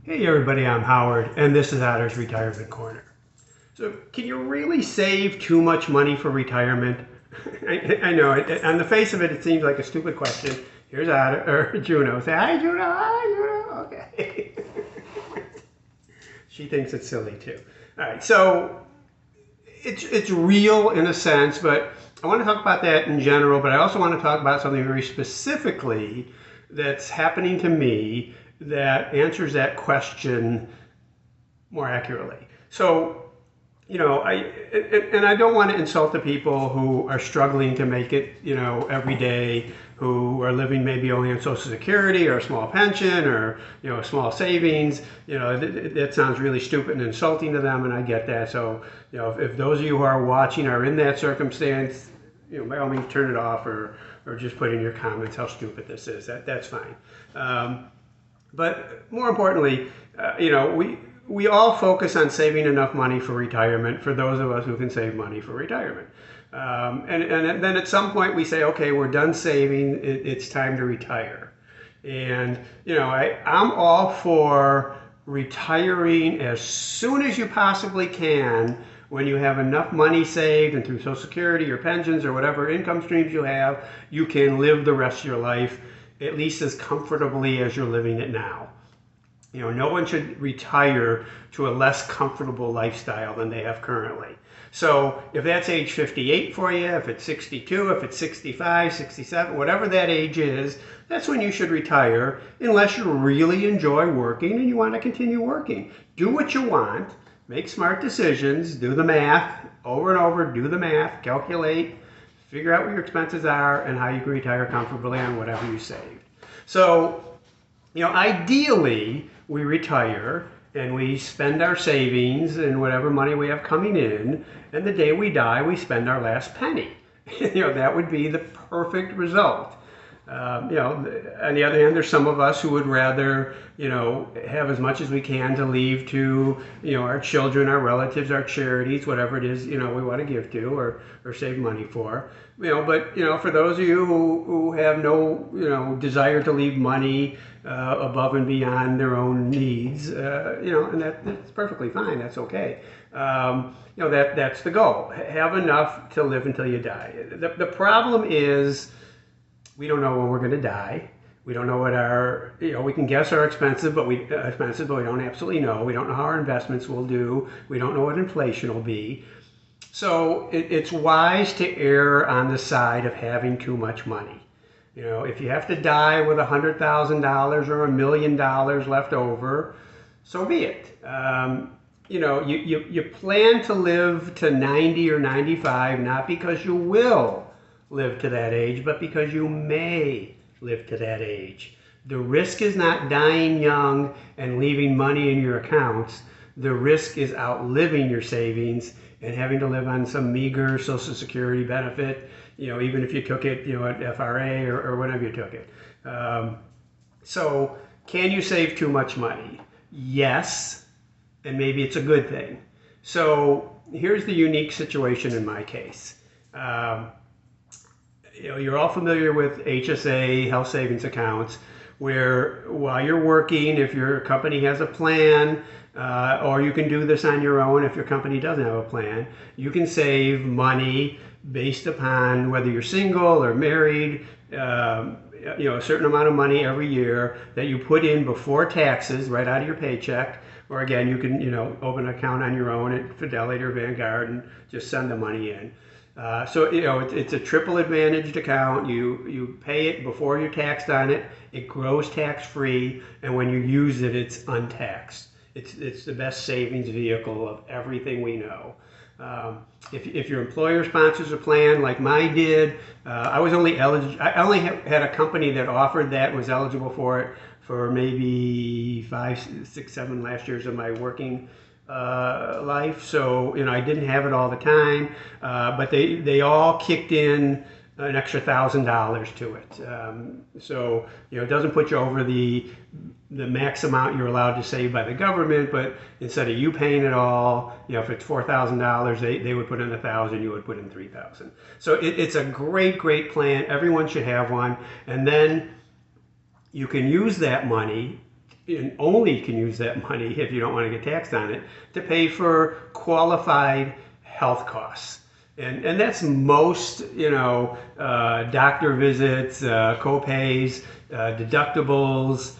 Hey everybody, I'm Howard, and this is Otter's Retirement Corner. So, can you really save too much money for retirement? I know, on the face of it, it seems like a stupid question. Here's Otter, or Juno. Say, hi Juno, hi Juno, okay. She thinks it's silly too. All right, so it's real in a sense, but I want to talk about that in general, but I also want to talk about something very specifically that's happening to me that answers that question more accurately. So, I don't want to insult the people who are struggling to make it, every day, who are living maybe only on Social Security or a small pension or, a small savings. That sounds really stupid and insulting to them, and I get that. So, if those of you who are watching are in that circumstance, by all means turn it off or just put in your comments how stupid this is. That's fine. But more importantly, we all focus on saving enough money for retirement for those of us who can save money for retirement. And then at some point we say, okay, we're done saving, it's time to retire. And, I'm all for retiring as soon as you possibly can when you have enough money saved and through Social Security or pensions or whatever income streams you have, you can live the rest of your life at least as comfortably as you're living it now. No one should retire to a less comfortable lifestyle than they have currently. So if that's age 58 for you, if it's 62, if it's 65, 67, whatever that age is, that's when you should retire, unless you really enjoy working and you want to continue working. Do what you want, make smart decisions, do the math over and over, do the math, calculate, figure out what your expenses are and how you can retire comfortably on whatever you saved. So, ideally, we retire and we spend our savings and whatever money we have coming in, and the day we die, we spend our last penny. That would be the perfect result. On the other hand, there's some of us who would rather, have as much as we can to leave to, our children, our relatives, our charities, whatever it is, we want to give to or save money for. But, for those of you who have no, desire to leave money above and beyond their own needs, and that's perfectly fine. That's okay. That's the goal. Have enough to live until you die. The problem is, we don't know when we're going to die. We don't know what we can guess our expenses, but we don't absolutely know. We don't know how our investments will do. We don't know what inflation will be. So it's wise to err on the side of having too much money. If you have to die with $100,000 or $1,000,000 left over, so be it. You plan to live to 90 or 95, not because you will live to that age, but because you may live to that age. The risk is not dying young and leaving money in your accounts. The risk is outliving your savings and having to live on some meager Social Security benefit, even if you took it, at FRA or whenever you took it. So can you save too much money? Yes, and maybe it's a good thing. So here's the unique situation in my case. You're all familiar with HSA, health savings accounts, where while you're working, if your company has a plan, or you can do this on your own if your company doesn't have a plan, you can save money based upon whether you're single or married, a certain amount of money every year that you put in before taxes right out of your paycheck. Or again, you can, open an account on your own at Fidelity or Vanguard and just send the money in. So it's a triple advantaged account. You pay it before you're taxed on it. It grows tax free, and when you use it, it's untaxed. It's the best savings vehicle of everything we know. If your employer sponsors a plan like mine did, I only had a company that offered that and was eligible for it for maybe 5, 6, 7 last years of my working life. So, I didn't have it all the time, but they all kicked in an extra $1,000 to it. So, it doesn't put you over the max amount you're allowed to save by the government, but instead of you paying it all, if it's $4,000, they would put in 1,000, you would put in 3,000. So it's a great plan. Everyone should have one. And then you can use that money and only can use that money if you don't want to get taxed on it to pay for qualified health costs. And that's most, doctor visits, co-pays, deductibles,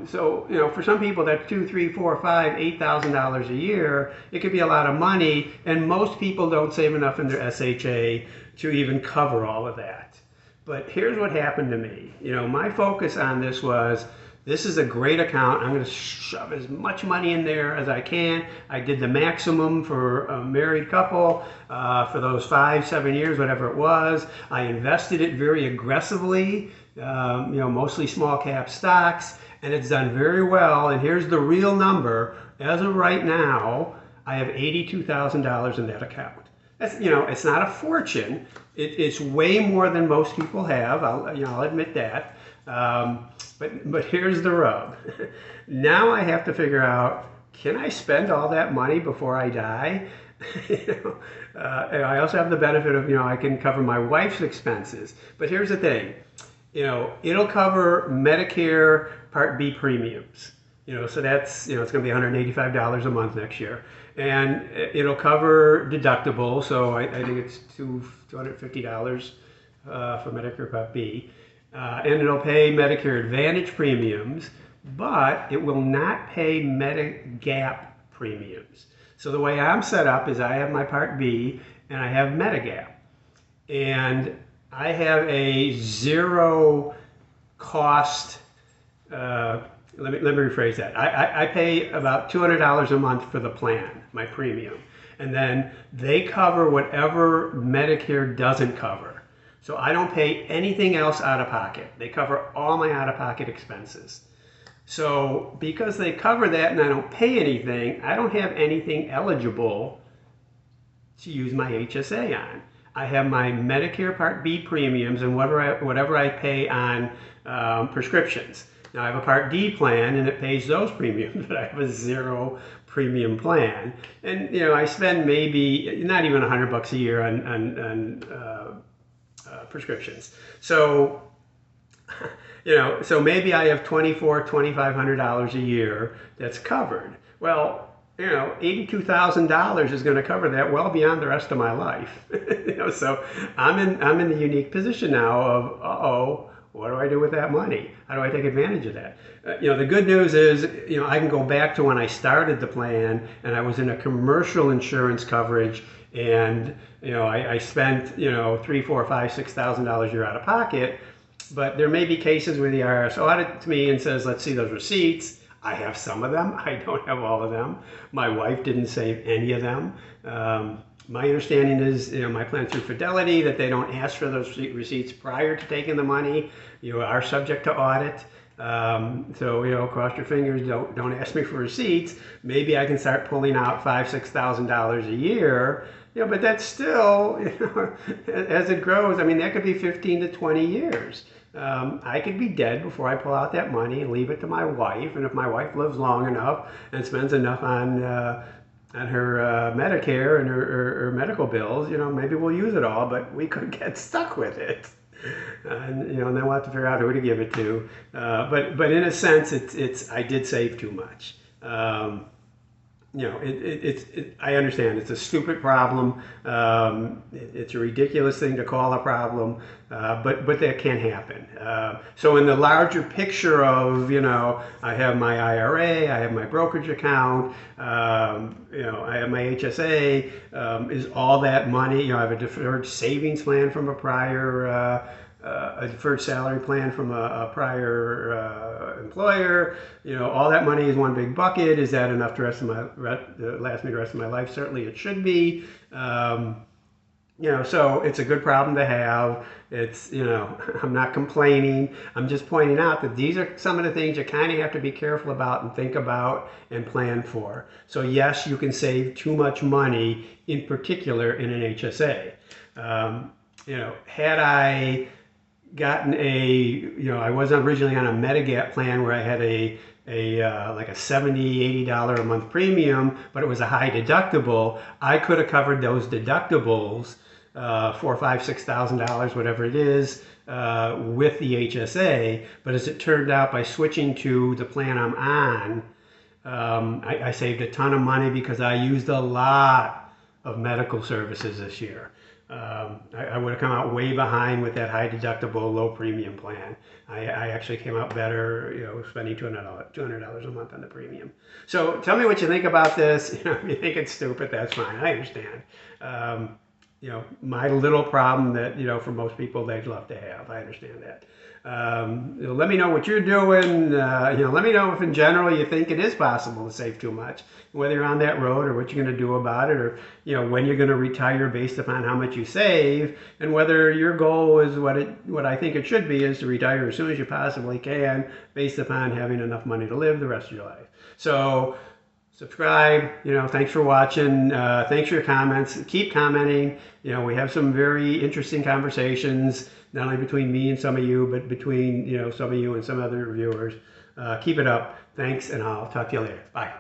so for some people that's $2, $3, $4, $5, $8,000 a year. It could be a lot of money, and most people don't save enough in their SHA to even cover all of that. But here's what happened to me. My focus on this was, this is a great account. I'm going to shove as much money in there as I can. I did the maximum for a married couple for those 5-7 years, whatever it was. I invested it very aggressively, mostly small cap stocks, and it's done very well. And here's the real number. As of right now, I have $82,000 in that account. That's, it's not a fortune. It's way more than most people have. I'll admit that. But here's the rub. Now I have to figure out, can I spend all that money before I die? And I also have the benefit of, I can cover my wife's expenses. But here's the thing, it'll cover Medicare Part B premiums. So that's, it's going to be $185 a month next year. And it'll cover deductible. So I think it's $250 for Medicare Part B. And it'll pay Medicare Advantage premiums, but it will not pay Medigap premiums. So the way I'm set up is I have my Part B and I have Medigap. And I have a zero cost, let me rephrase that. I pay about $200 a month for the plan, my premium. And then they cover whatever Medicare doesn't cover. So I don't pay anything else out of pocket. They cover all my out-of-pocket expenses. So because they cover that and I don't pay anything, I don't have anything eligible to use my HSA on. I have my Medicare Part B premiums and whatever I pay on prescriptions. Now I have a Part D plan and it pays those premiums, but I have a zero premium plan. And I spend maybe not even $100 a year on prescriptions. So, so maybe I have $2,400, $2,500 a year that's covered. Well, $82,000 is going to cover that well beyond the rest of my life. So I'm in the unique position now of, what do I do with that money? How do I take advantage of that? The good news is, I can go back to when I started the plan and I was in a commercial insurance coverage, and I spent $3,000, $4,000, $5,000, $6,000 a year out of pocket. But there may be cases where the IRS audits me and says, let's see those receipts. I have some of them. I don't have all of them. My wife didn't save any of them. My understanding is, my plan through Fidelity, that they don't ask for those receipts prior to taking the money. You are subject to audit. So, cross your fingers, don't ask me for receipts. Maybe I can start pulling out $5,000, $6,000 a year. But that's still, as it grows, that could be 15 to 20 years. I could be dead before I pull out that money and leave it to my wife. And if my wife lives long enough and spends enough on her Medicare and her medical bills, maybe we'll use it all, but we could get stuck with it. And then we'll have to figure out who to give it to. But in a sense, I did save too much. I understand it's a stupid problem. It's a ridiculous thing to call a problem, but that can happen. So in the larger picture of, I have my IRA, I have my brokerage account, I have my HSA, is all that money, I have a deferred savings plan from a prior a deferred salary plan from a prior employer. All that money is one big bucket. Is that enough to last me the rest of my life? Certainly it should be. So it's a good problem to have. It's, I'm not complaining. I'm just pointing out that these are some of the things you kind of have to be careful about and think about and plan for. So yes, you can save too much money, in particular in an HSA. Had I gotten I wasn't originally on a Medigap plan where I had like a $70, $80 a month premium, but it was a high deductible. I could have covered those deductibles, $4,000, $5,000, $6,000, whatever it is, with the HSA. But as it turned out, by switching to the plan I'm on, I saved a ton of money because I used a lot of medical services this year. I would have come out way behind with that high deductible, low premium plan. I actually came out better, spending $200 a month on the premium. So tell me what you think about this. If you think it's stupid, that's fine. I understand. My little problem that, for most people, they'd love to have. I understand that. Let me know what you're doing. Let me know if in general you think it is possible to save too much, whether you're on that road or what you're going to do about it, or when you're going to retire based upon how much you save, and whether your goal is what I think it should be, is to retire as soon as you possibly can based upon having enough money to live the rest of your life. So subscribe, thanks for watching. Thanks for your comments. Keep commenting. We have some very interesting conversations, not only between me and some of you, but between, some of you and some other viewers. Keep it up. Thanks, and I'll talk to you later. Bye.